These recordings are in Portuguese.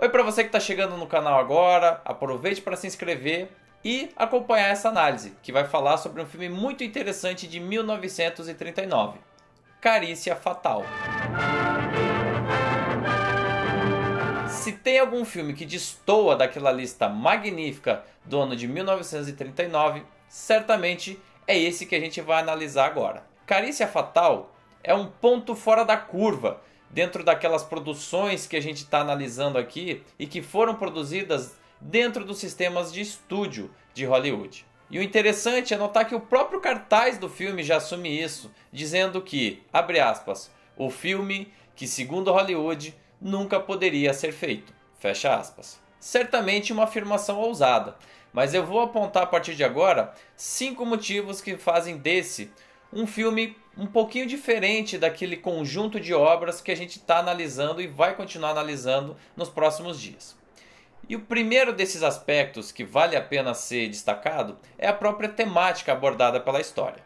Oi para você que está chegando no canal agora, aproveite para se inscrever e acompanhar essa análise, que vai falar sobre um filme muito interessante de 1939, Carícia Fatal. Se tem algum filme que destoa daquela lista magnífica do ano de 1939, certamente é esse que a gente vai analisar agora. Carícia Fatal é um ponto fora da curva dentro daquelas produções que a gente está analisando aqui e que foram produzidas dentro dos sistemas de estúdio de Hollywood. E o interessante é notar que o próprio cartaz do filme já assume isso, dizendo que, abre aspas, o filme que, segundo Hollywood, nunca poderia ser feito, fecha aspas. Certamente uma afirmação ousada, mas eu vou apontar a partir de agora 5 motivos que fazem desse um filme um pouquinho diferente daquele conjunto de obras que a gente está analisando e vai continuar analisando nos próximos dias. E o primeiro desses aspectos que vale a pena ser destacado é a própria temática abordada pela história.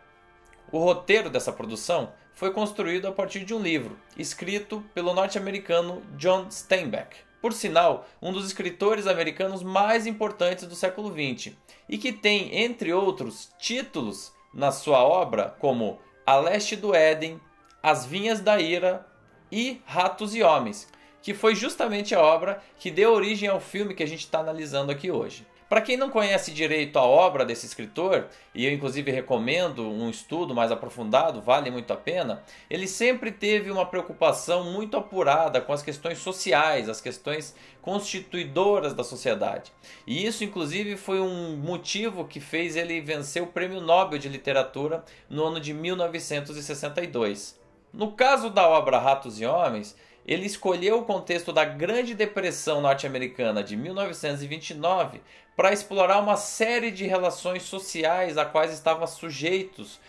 O roteiro dessa produção foi construído a partir de um livro, escrito pelo norte-americano John Steinbeck. Por sinal, um dos escritores americanos mais importantes do século XX, e que tem, entre outros, títulos na sua obra como A Leste do Éden, As Vinhas da Ira e Ratos e Homens, que foi justamente a obra que deu origem ao filme que a gente está analisando aqui hoje. Para quem não conhece direito a obra desse escritor, e eu inclusive recomendo um estudo mais aprofundado, vale muito a pena, ele sempre teve uma preocupação muito apurada com as questões sociais, as questões constituidoras da sociedade. E isso inclusive foi um motivo que fez ele vencer o Prêmio Nobel de Literatura no ano de 1962. No caso da obra Ratos e Homens, ele escolheu o contexto da Grande Depressão norte-americana de 1929 para explorar uma série de relações sociais a quais estavam sujeitos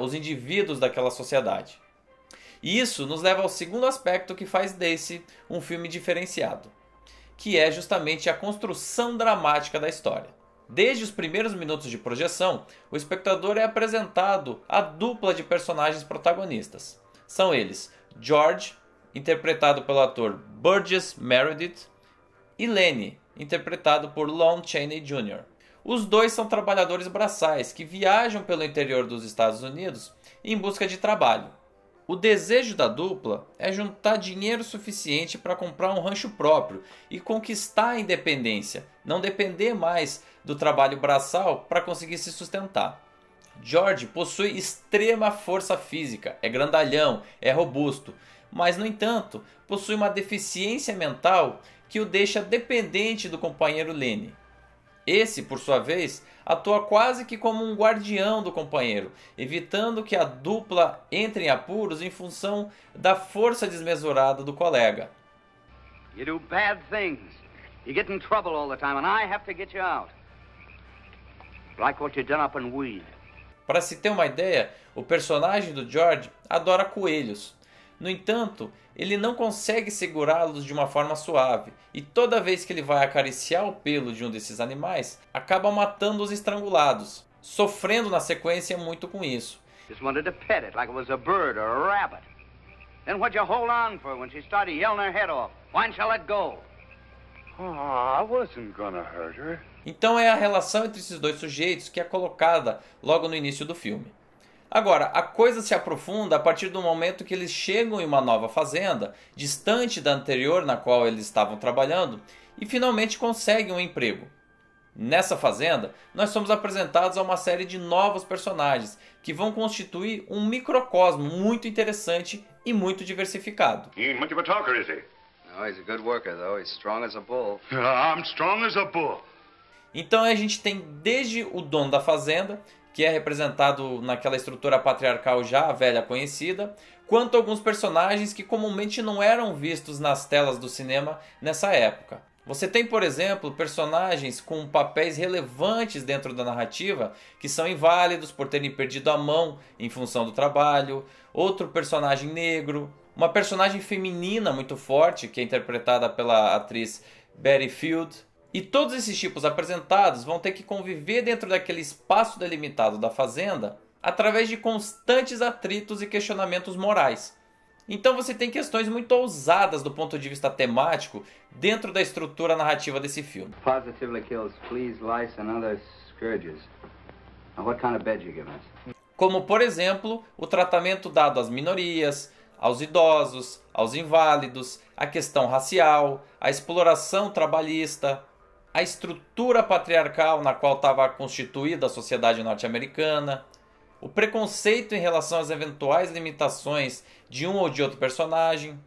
os indivíduos daquela sociedade. E isso nos leva ao segundo aspecto que faz desse um filme diferenciado, que é justamente a construção dramática da história. Desde os primeiros minutos de projeção, o espectador é apresentado à dupla de personagens protagonistas. São eles George, interpretado pelo ator Burgess Meredith, e Lenny, interpretado por Lon Chaney Jr. Os dois são trabalhadores braçais que viajam pelo interior dos Estados Unidos em busca de trabalho. O desejo da dupla é juntar dinheiro suficiente para comprar um rancho próprio e conquistar a independência, não depender mais do trabalho braçal para conseguir se sustentar. George possui extrema força física, é grandalhão, é robusto, mas, no entanto, possui uma deficiência mental que o deixa dependente do companheiro Lenny. Esse, por sua vez, atua quase que como um guardião do companheiro, evitando que a dupla entre em apuros em função da força desmesurada do colega. You do bad things. You get in trouble all the time and I have to get you out. Like what you done up in Weed. Para se ter uma ideia, o personagem do George adora coelhos. No entanto, ele não consegue segurá-los de uma forma suave, e toda vez que ele vai acariciar o pelo de um desses animais, acaba matando-os estrangulados, sofrendo na sequência muito com isso. Just wanted to pet it like it was a bird or a rabbit. Then what'd you hold on for when she started yelling her head off? Why didn't you let go? Oh, I wasn't gonna hurt her. Então é a relação entre esses dois sujeitos que é colocada logo no início do filme. Agora, a coisa se aprofunda a partir do momento que eles chegam em uma nova fazenda, distante da anterior na qual eles estavam trabalhando, e finalmente conseguem um emprego. Nessa fazenda, nós somos apresentados a uma série de novos personagens, que vão constituir um microcosmo muito interessante e muito diversificado. He ain't much of a talker, is he? No, he's a good worker, though. He's strong as a bull. I'm strong as a bull. Então a gente tem desde o dono da fazenda, que é representado naquela estrutura patriarcal já velha conhecida, quanto alguns personagens que comumente não eram vistos nas telas do cinema nessa época. Você tem, por exemplo, personagens com papéis relevantes dentro da narrativa que são inválidos por terem perdido a mão em função do trabalho, outro personagem negro, uma personagem feminina muito forte que é interpretada pela atriz Betty Field. E todos esses tipos apresentados vão ter que conviver dentro daquele espaço delimitado da fazenda através de constantes atritos e questionamentos morais. Então você tem questões muito ousadas do ponto de vista temático dentro da estrutura narrativa desse filme. Positively kills fleas, lice and other scourges. Now what kind of bed you give us? Como, por exemplo, o tratamento dado às minorias, aos idosos, aos inválidos, a questão racial, a exploração trabalhista, a estrutura patriarcal na qual estava constituída a sociedade norte-americana, o preconceito em relação às eventuais limitações de um ou de outro personagem.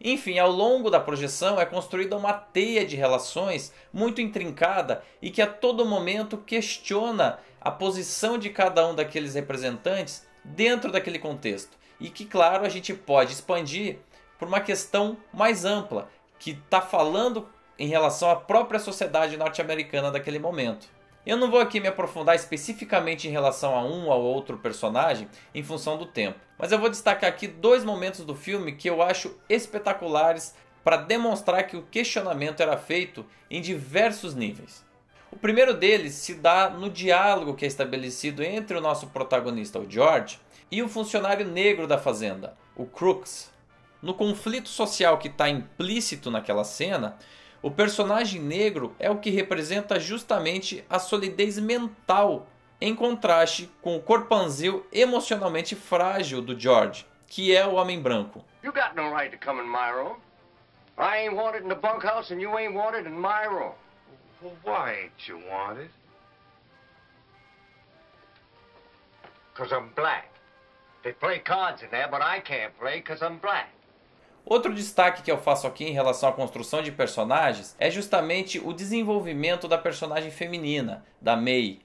Enfim, ao longo da projeção é construída uma teia de relações muito intrincada e que a todo momento questiona a posição de cada um daqueles representantes dentro daquele contexto. E que, claro, a gente pode expandir por uma questão mais ampla, que está falando em relação à própria sociedade norte-americana daquele momento. Eu não vou aqui me aprofundar especificamente em relação a um ou outro personagem em função do tempo, mas eu vou destacar aqui 2 momentos do filme que eu acho espetaculares para demonstrar que o questionamento era feito em diversos níveis. O primeiro deles se dá no diálogo que é estabelecido entre o nosso protagonista, o George, e o funcionário negro da fazenda, o Crooks. No conflito social que está implícito naquela cena, o personagem negro é o que representa justamente a solidez mental, em contraste com o corpanzil emocionalmente frágil do George, que é o homem branco. You got no right to come in my room. I ain't wanted in the bunkhouse and you ain't wanted in my room. Well, why ain't you wanted? 'Cause I'm black. They play cards in there, but I can't play 'cause I'm black. Outro destaque que eu faço aqui em relação à construção de personagens é justamente o desenvolvimento da personagem feminina, da May.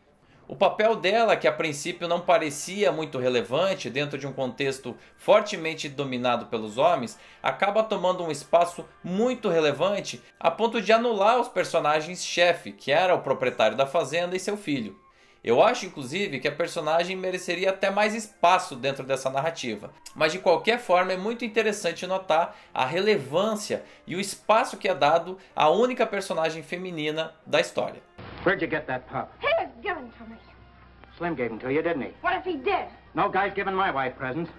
O papel dela, que a princípio não parecia muito relevante dentro de um contexto fortemente dominado pelos homens, acaba tomando um espaço muito relevante a ponto de anular os personagens-chefe, que era o proprietário da fazenda e seu filho. Eu acho, inclusive, que a personagem mereceria até mais espaço dentro dessa narrativa. Mas, de qualquer forma, é muito interessante notar a relevância e o espaço que é dado à única personagem feminina da história. Where'd you get that pup? He was given to me. Slim gave him to you, didn't he? What if he did? No guy's giving my wife presents.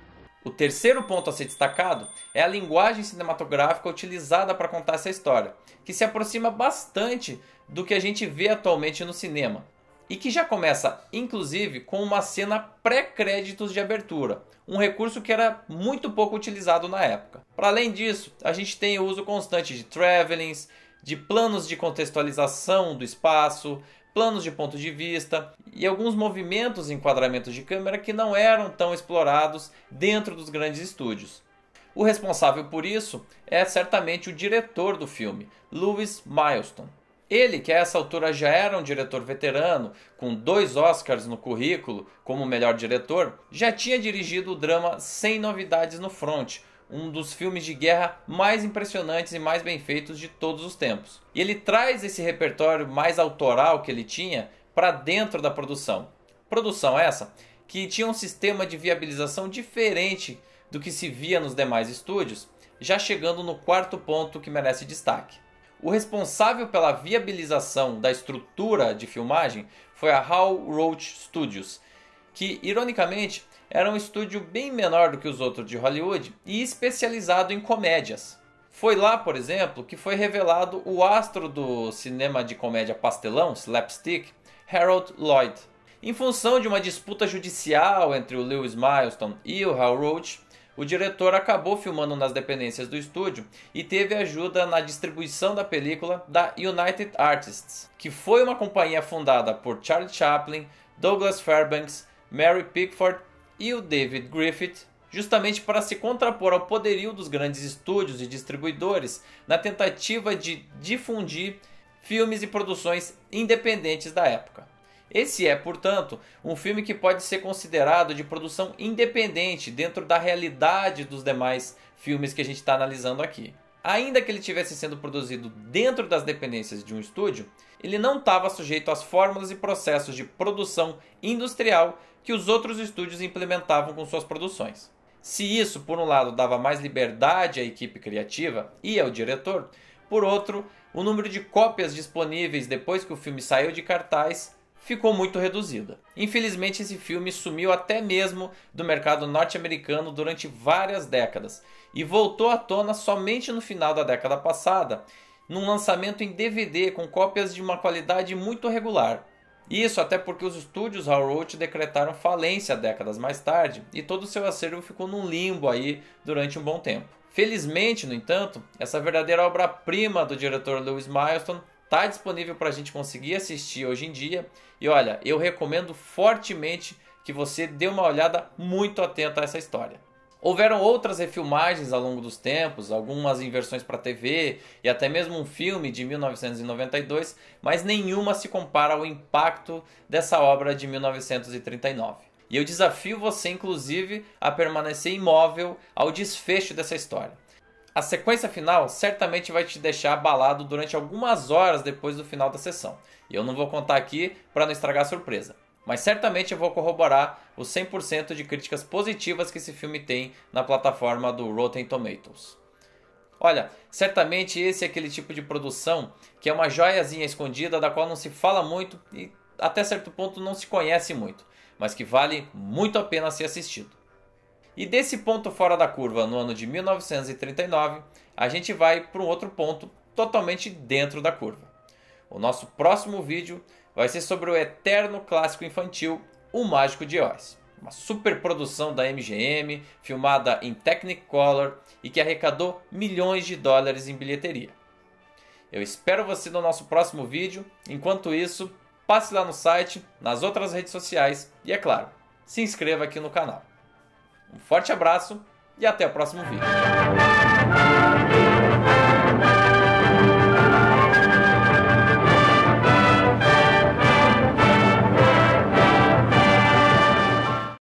O terceiro ponto a ser destacado é a linguagem cinematográfica utilizada para contar essa história, que se aproxima bastante do que a gente vê atualmente no cinema. E que já começa, inclusive, com uma cena pré-créditos de abertura, um recurso que era muito pouco utilizado na época. Para além disso, a gente tem o uso constante de travelings, de planos de contextualização do espaço, planos de ponto de vista e alguns movimentos e enquadramentos de câmera que não eram tão explorados dentro dos grandes estúdios. O responsável por isso é certamente o diretor do filme, Lewis Milestone. Ele, que a essa altura já era um diretor veterano, com 2 Oscars no currículo como melhor diretor, já tinha dirigido o drama Sem Novidades no Front, um dos filmes de guerra mais impressionantes e mais bem feitos de todos os tempos. E ele traz esse repertório mais autoral que ele tinha para dentro da produção. Produção essa que tinha um sistema de viabilização diferente do que se via nos demais estúdios, já chegando no 4º ponto que merece destaque. O responsável pela viabilização da estrutura de filmagem foi a Hal Roach Studios, que, ironicamente, era um estúdio bem menor do que os outros de Hollywood e especializado em comédias. Foi lá, por exemplo, que foi revelado o astro do cinema de comédia pastelão, slapstick, Harold Lloyd. Em função de uma disputa judicial entre o Lewis Milestone e o Hal Roach, o diretor acabou filmando nas dependências do estúdio e teve ajuda na distribuição da película da United Artists, que foi uma companhia fundada por Charlie Chaplin, Douglas Fairbanks, Mary Pickford e o David Griffith, justamente para se contrapor ao poderio dos grandes estúdios e distribuidores na tentativa de difundir filmes e produções independentes da época. Esse é, portanto, um filme que pode ser considerado de produção independente dentro da realidade dos demais filmes que a gente está analisando aqui. Ainda que ele estivesse sendo produzido dentro das dependências de um estúdio, ele não estava sujeito às fórmulas e processos de produção industrial que os outros estúdios implementavam com suas produções. Se isso, por um lado, dava mais liberdade à equipe criativa e ao diretor, por outro, o número de cópias disponíveis depois que o filme saiu de cartaz ficou muito reduzida. Infelizmente, esse filme sumiu até mesmo do mercado norte-americano durante várias décadas e voltou à tona somente no final da década passada, num lançamento em DVD com cópias de uma qualidade muito regular. Isso até porque os estúdios Hal Roach decretaram falência décadas mais tarde e todo o seu acervo ficou num limbo aí durante um bom tempo. Felizmente, no entanto, essa verdadeira obra-prima do diretor Lewis Milestone está disponível para a gente conseguir assistir hoje em dia. E olha, eu recomendo fortemente que você dê uma olhada muito atenta a essa história. Houveram outras refilmagens ao longo dos tempos, algumas em versões para TV e até mesmo um filme de 1992, mas nenhuma se compara ao impacto dessa obra de 1939. E eu desafio você, inclusive, a permanecer imóvel ao desfecho dessa história. A sequência final certamente vai te deixar abalado durante algumas horas depois do final da sessão. E eu não vou contar aqui para não estragar a surpresa. Mas certamente eu vou corroborar os 100% de críticas positivas que esse filme tem na plataforma do Rotten Tomatoes. Olha, certamente esse é aquele tipo de produção que é uma joiazinha escondida da qual não se fala muito e até certo ponto não se conhece muito, mas que vale muito a pena ser assistido. E desse ponto fora da curva no ano de 1939, a gente vai para um outro ponto totalmente dentro da curva. O nosso próximo vídeo vai ser sobre o eterno clássico infantil O Mágico de Oz. Uma superprodução da MGM, filmada em Technicolor e que arrecadou milhões de dólares em bilheteria. Eu espero você no nosso próximo vídeo. Enquanto isso, passe lá no site, nas outras redes sociais e, é claro, se inscreva aqui no canal. Um forte abraço e até o próximo vídeo.